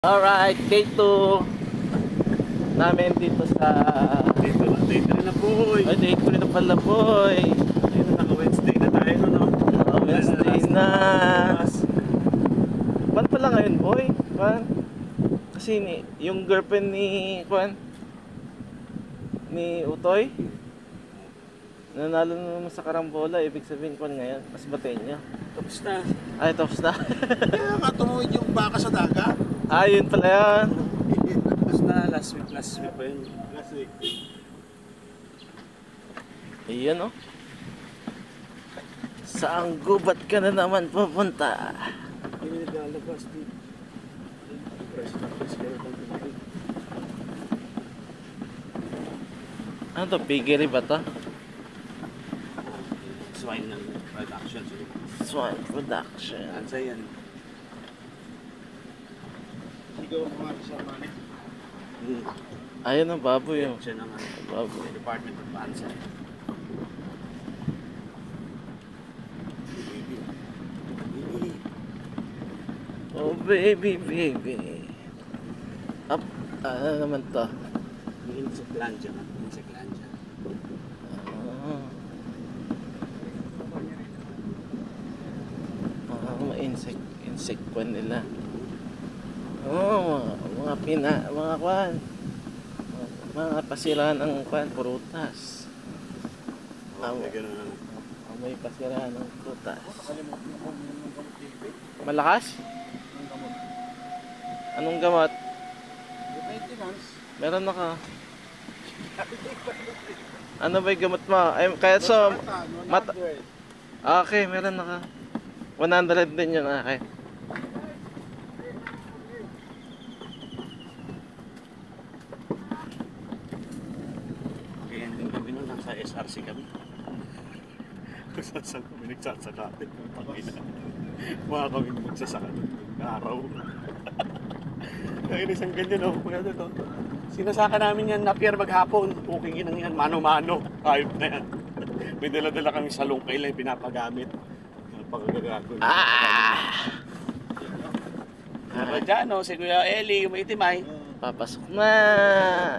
Alright, day 2 namin dito sa Day 3 na boy. ay, day 3 na pala boy. Ayun, naka-Wednesday na tayo no? Wednesday na. Pan pala ngayon boy? Pan? Kasi yung girlfriend ni ni Utoy nanalo na naman sa karambola. Ibig sabihin Kwan ngayon, mas batiin niya. Tapos na. Ay, tapos na. Kaya nga tumuwid yung baka sa dagat. Ayun pala yan. Tapos na. Last week pa yun. Last week. Ayan oh. Saan gubat ka na naman pupunta? Hindi naglalabas dito. Press na press kayo ng tubig. Ano to? Piggery ba to? Swine ng production. Swan Production. Ansa yan. Sigaw ang mga sa manik. Ayun ang baboy yun. Siya ng Baboy. Department of Ansa. Oh baby, baby. Up. Ano naman to? Yung insect lancha nga. Insect lancha. Insect kwan nila. Mga kwan. Mga pasirahan ng kwan, prutas. May pasirahan ng prutas. Malakas? Anong gamot? Maintenance. Meron na ka. Ano ba yung gamot mo? Ay, kaya so, okay, meron na ka. 100 din yun, okay. Kaya din kami nun, nasa SRC kami. Kung saan kami nagsasakapit. Mga kami magsasaka ng araw. Kaya isang ganyan o. Kaya ito. Sinasaka namin yan na pier maghapon. Booking inang yan. Mano-mano. Ayop na yan. May dala-dala kami sa lungkay lang pinapagamit. Pagkagago. Pero dyan o, si Kuya Eli, yung maitimay. Papasok na.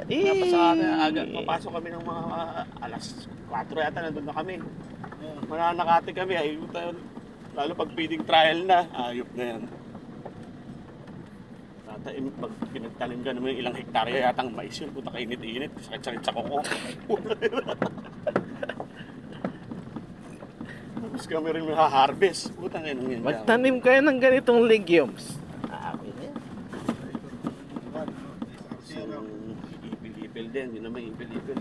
Papasok kami ng mga alas 4 yata, nandun na kami. Mananakati kami, ayun tayo. Lalo pag feeding trial na, ayop na yan. Pag pinagtanim ka naman ilang hektarya yatang mais yun, puta kainit-init, sakit-sakit sa kuko. Tapos kami rin maha-harvest, puta ngayon yan. Magtanim kayo ng ganitong legumes. Ipil-ipil din, yun naman ipil-ipil.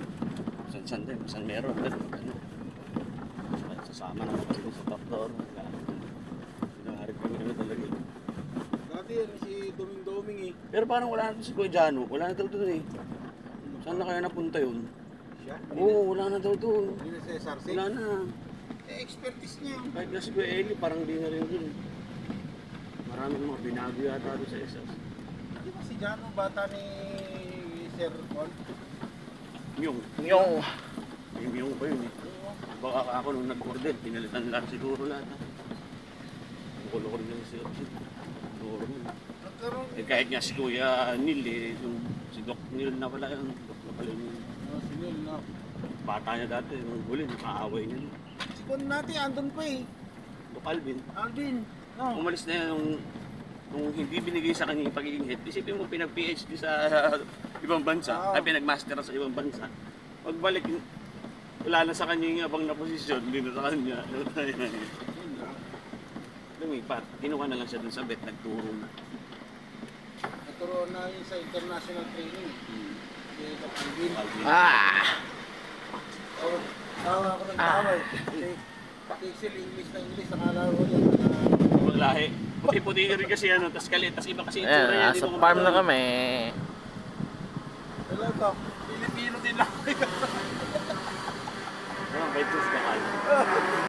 San-san din, san meron, ano. Sasama naman kasi sa top door. Pinaharap kami naman talaga. Dati yan si Doming eh. Pero parang wala na doon si Kuya Jano, wala na daw doon eh. Saan na kaya napunta yun? Siya? Oo, wala na daw doon. Hindi na sa SRC. Wala na. Expertise niya. Kahit na si Kuya Eli, parang di na rin doon. Maraming mga binago yata doon sa SS. Di ba si Jano, bata ni Sir Paul? Yung pa yun eh. Baka ako nung nag-order, pinalitan lang siguro lahat. Bukulokor lang siya. Siguro. Eh kahit nga si Kuya Neil eh, si Doc Neil na pala yun. Doc na pala yun. Si Neil na. Bata niya dati, nung huli, nakaaway niya. Si Kon natin, andun pa eh. Doc Alvin. Alvin. No. Umalis na yan nung hindi binigay sa kanya yung pag-iingat. Isipin mo pinag-PhD sa ibang bansa, ay pinag-master sa ibang bansa. Pagbalik, wala na sa kanya yung abang na posisyon, hindi na sa kanya. Lumipat, kinuha na lang siya dun sa vet, nagturo na. Nagturo na yun sa international training. Si Doc Alvin. Tawa ako ng tawa eh. Pixel English na English, nakala ko yan. Maglahi. Puti-puti rin kasi ano, tas kalit, tas iba kasi itsura yan. Nasa farm na kami. Talaga, Pilipino din lang. Kahit sus ka